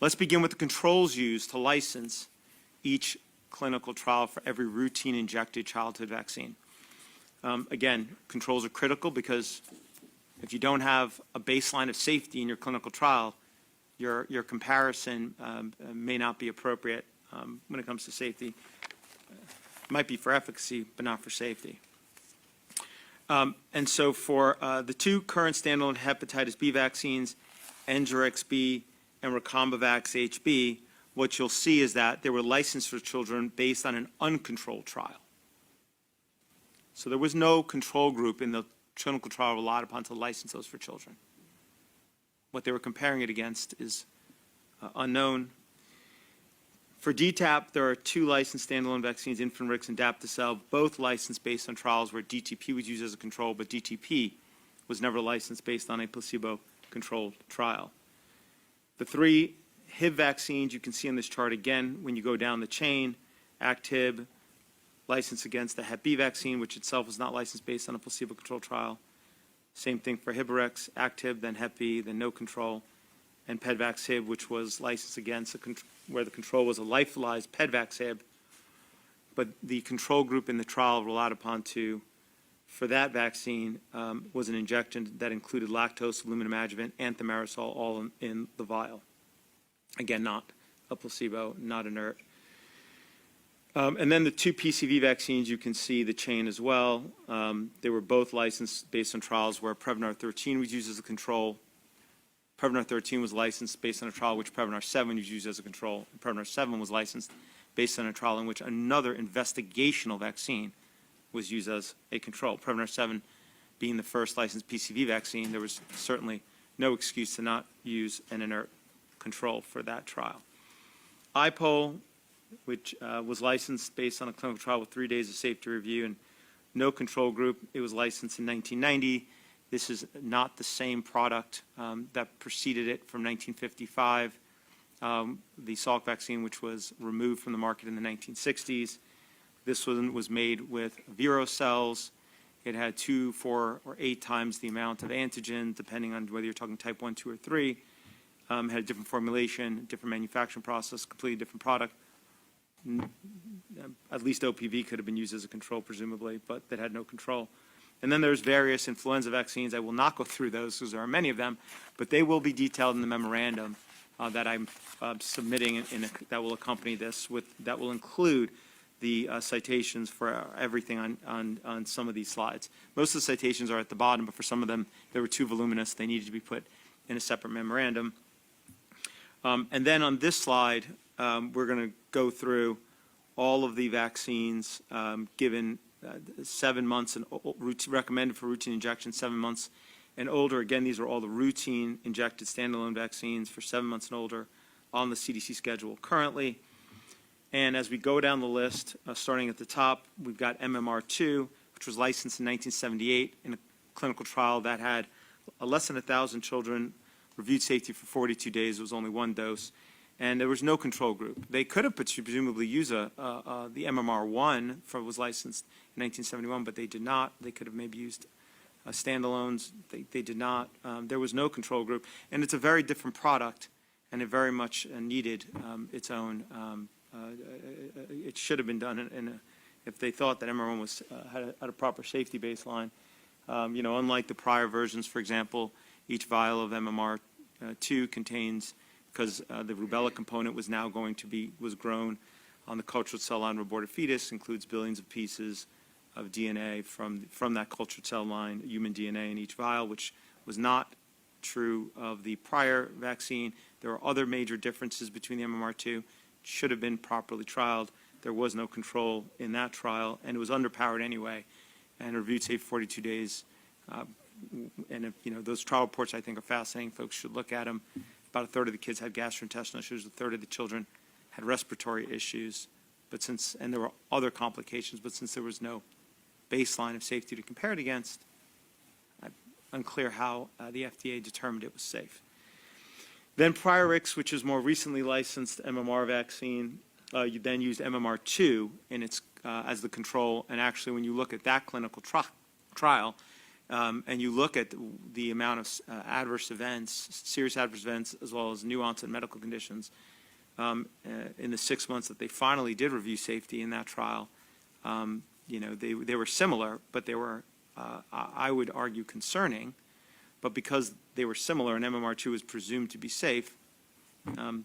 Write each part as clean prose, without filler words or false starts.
Let's begin with the controls used to license each clinical trial for every routine injected childhood vaccine. Again, controls are critical because if you don't have a baseline of safety in your clinical trial, your comparison may not be appropriate when it comes to safety. It might be for efficacy, but not for safety. And so for the two current standalone hepatitis B vaccines, Engerix B and Recombavax HB, what you'll see is that they were licensed for children based on an uncontrolled trial. So there was no control group in the clinical trial relied upon to license those for children. What they were comparing it against is unknown. For DTaP, there are two licensed standalone vaccines, Infanrix and Dapticel, both licensed based on trials where DTP was used as a control, but DTP was never licensed based on a placebo-controlled trial. The three Hib vaccines you can see on this chart again when you go down the chain, Actib, licensed against the Hep B vaccine, which itself was not licensed based on a placebo-controlled trial. Same thing for Hibarex, Actib, then Hep B, then no control, and Pedvax-Hib, which was licensed against where the control was a lyophilized Pedvax-Hib, but the control group in the trial relied upon for that vaccine was an injection that included lactose, aluminum adjuvant, and thimerosal all in the vial. Again, not a placebo, not inert. And then the two PCV vaccines, you can see the chain as well. They were both licensed based on trials where Prevnar 13 was used as a control. Prevnar 13 was licensed based on a trial which Prevnar 7 was used as a control. Prevnar 7 was licensed based on a trial in which another investigational vaccine was used as a control. Prevnar 7 being the first licensed PCV vaccine, there was certainly no excuse to not use an inert control for that trial. IPOL, which was licensed based on a clinical trial with 3 days of safety review and no control group. It was licensed in 1990. This is not the same product that preceded it from 1955. The Salk vaccine, which was removed from the market in the 1960s. This one was made with Vero cells. It had 2, 4, or 8 times the amount of antigen, depending on whether you're talking type 1, 2, or 3. Had a different formulation, different manufacturing process, completely different product. At least OPV could have been used as a control, presumably, but that had no control. And then there's various influenza vaccines. I will not go through those because there are many of them, but they will be detailed in the memorandum that I'm submitting that will accompany this, that will include the citations for everything on some of these slides. Most of the citations are at the bottom, but for some of them, they were too voluminous. They needed to be put in a separate memorandum. And then on this slide, we're going to go through all of the vaccines given 7 months and recommended for routine injection 7 months and older. Again, these are all the routine injected standalone vaccines for 7 months and older on the CDC schedule currently. And as we go down the list, starting at the top, we've got MMR2, which was licensed in 1978 in a clinical trial that had less than 1,000 children, reviewed safety for 42 days. It was only 1 dose. And there was no control group. They could have presumably used the MMR1 was licensed in 1971, but they did not. They could have maybe used standalones. They did not. There was no control group. And it's a very different product, and it very much needed its own. It should have been done if they thought that MMR1 had a proper safety baseline. Unlike the prior versions, for example, each vial of MMR2 contains, because the rubella component was now was grown on the cultured cell line of aborted fetus, includes billions of pieces of DNA from that cultured cell line, human DNA in each vial, which was not true of the prior vaccine. There are other major differences between the MMR2. Should have been properly trialed. There was no control in that trial, and it was underpowered anyway, and reviewed safe 42 days. And those trial reports I think are fascinating. Folks should look at them. About a third of the kids had gastrointestinal issues. A third of the children had respiratory issues. And there were other complications, but since there was no baseline of safety to compare it against, unclear how the FDA determined it was safe. Then Priorix, which is more recently licensed MMR vaccine, you then used MMR2 in its as the control. And actually, when you look at that clinical trial, and you look at the amount of adverse events, serious adverse events, as well as new onset medical conditions, in the 6 months that they finally did review safety in that trial, they were similar, but they were, I would argue, concerning. But because they were similar and MMR2 was presumed to be safe,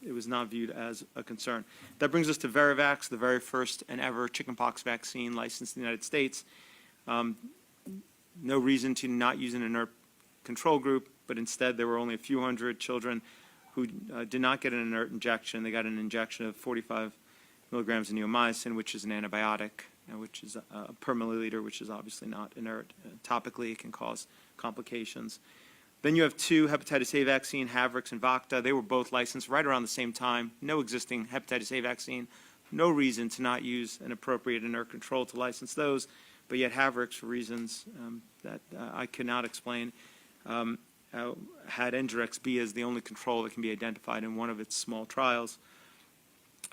it was not viewed as a concern. That brings us to Verivax, the very first and ever chickenpox vaccine licensed in the United States. No reason to not use an inert control group, but instead there were only a few hundred children who did not get an inert injection. They got an injection of 45 milligrams of neomycin, which is an antibiotic, which is per milliliter, which is obviously not inert. Topically, it can cause complications. Then you have two hepatitis A vaccine, Havrix and Vacta. They were both licensed right around the same time. No existing hepatitis A vaccine. No reason to not use an appropriate inert control to license those. But yet Havrix, for reasons that I cannot explain, had Engerix B as the only control that can be identified in one of its small trials.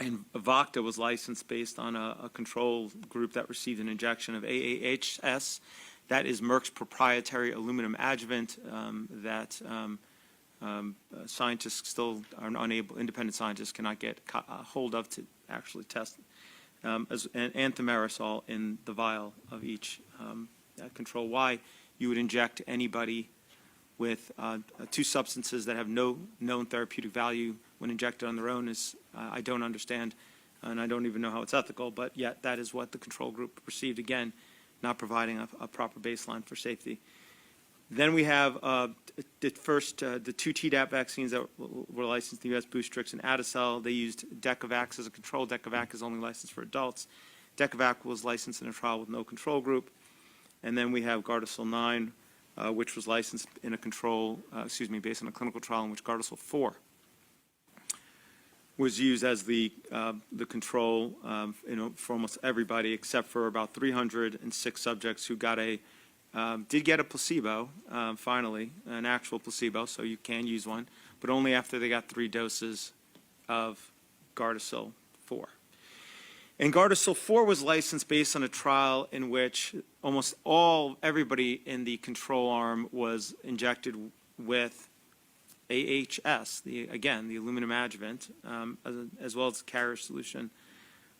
And Vacta was licensed based on a control group that received an injection of AAHS. That is Merck's proprietary aluminum adjuvant that scientists still are unable, independent scientists cannot get hold of to actually test, as an antimarisol in the vial of each control. Why you would inject anybody with two substances that have no known therapeutic value when injected on their own is, I don't understand, and I don't even know how it's ethical, but yet that is what the control group received, again, not providing a proper baseline for safety. Then we have the two Tdap vaccines that were licensed in the U.S., Boostrix and Adacel. They used Decavax as a control. Decavac is only licensed for adults. Decavac was licensed in a trial with no control group. And then we have Gardasil 9, which was licensed in a control, based on a clinical trial in which Gardasil 4 was used as the control for almost everybody, except for about 306 subjects who got did get a placebo, finally, an actual placebo, so you can use one, but only after they got 3 doses of Gardasil 4. And Gardasil 4 was licensed based on a trial in which almost everybody in the control arm was injected with AHS, the aluminum adjuvant, as well as the carrier solution.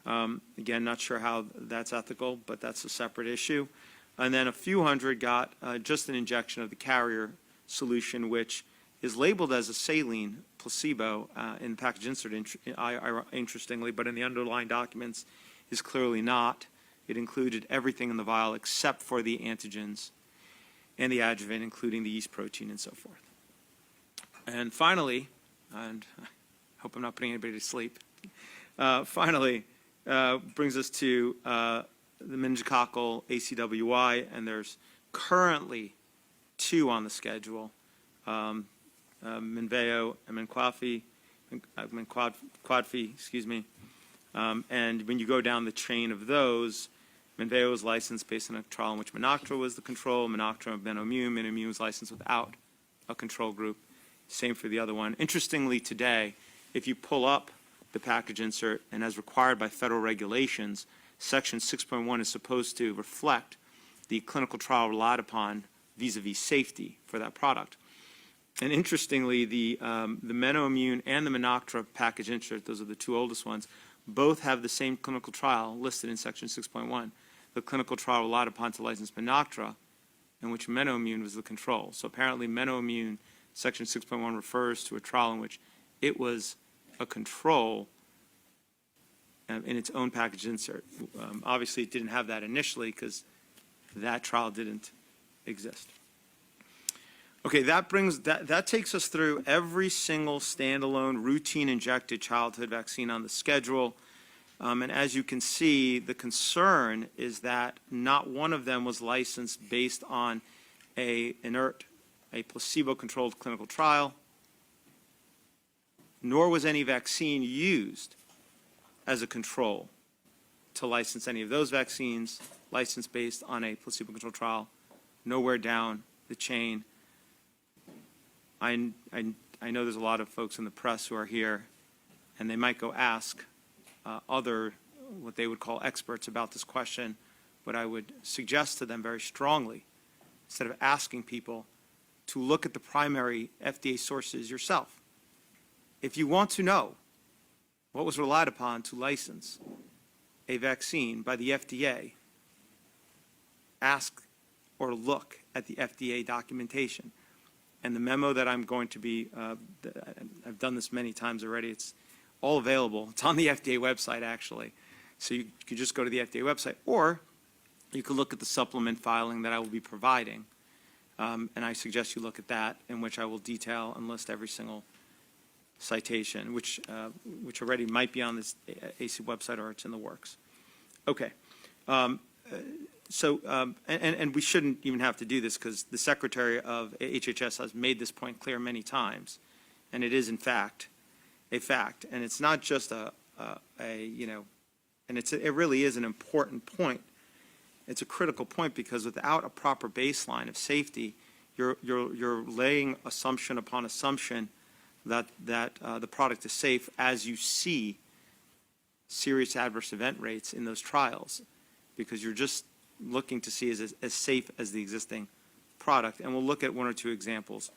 Again, not sure how that's ethical, but that's a separate issue. And then a few hundred got just an injection of the carrier solution, which is labeled as a saline placebo in the package insert, interestingly, but in the underlying documents is clearly not. It included everything in the vial except for the antigens and the adjuvant, including the yeast protein and so forth. And finally, and I hope I'm not putting anybody to sleep, brings us to the meningococcal ACWY, and there's currently 2 on the schedule, Menveo and Menquadfi, and when you go down the chain of those, Menveo was licensed based on a trial in which Menactra was the control, Menactra of Menomune. Menomune was licensed without a control group. Same for the other one. Interestingly, today, if you pull up the package insert, and as required by federal regulations, Section 6.1 is supposed to reflect the clinical trial relied upon vis-a-vis safety for that product. And interestingly, the Menomune and the Menactra package insert, those are the 2 oldest ones, both have the same clinical trial listed in Section 6.1. The clinical trial relied upon to license Menactra, in which Menomune was the control. So apparently Menomune, Section 6.1 refers to a trial in which it was a control in its own package insert. Obviously, it didn't have that initially because that trial didn't exist. Okay, that takes us through every single standalone routine injected childhood vaccine on the schedule. And as you can see, the concern is that not one of them was licensed based on a placebo-controlled clinical trial, nor was any vaccine used as a control to license any of those vaccines, licensed based on a placebo-controlled trial, nowhere down the chain. I know there's a lot of folks in the press who are here, and they might go ask what they would call experts about this question, but I would suggest to them very strongly instead of asking people to look at the primary FDA sources yourself. If you want to know what was relied upon to license a vaccine by the FDA, ask or look at the FDA documentation. And the memo that I'm going to be, I've done this many times already, it's all available. It's on the FDA website, actually. So you could just go to the FDA website, or you could look at the supplement filing that I will be providing. And I suggest you look at that, in which I will detail and list every single citation, which already might be on this AC website or it's in the works. Okay. And we shouldn't even have to do this because the Secretary of HHS has made this point clear many times, and it is in fact a fact. And it's not just it really is an important point. It's a critical point because without a proper baseline of safety, you're laying assumption upon assumption that the product is safe as you see serious adverse event rates in those trials, because you're just looking to see as safe as the existing product. And we'll look at one or two examples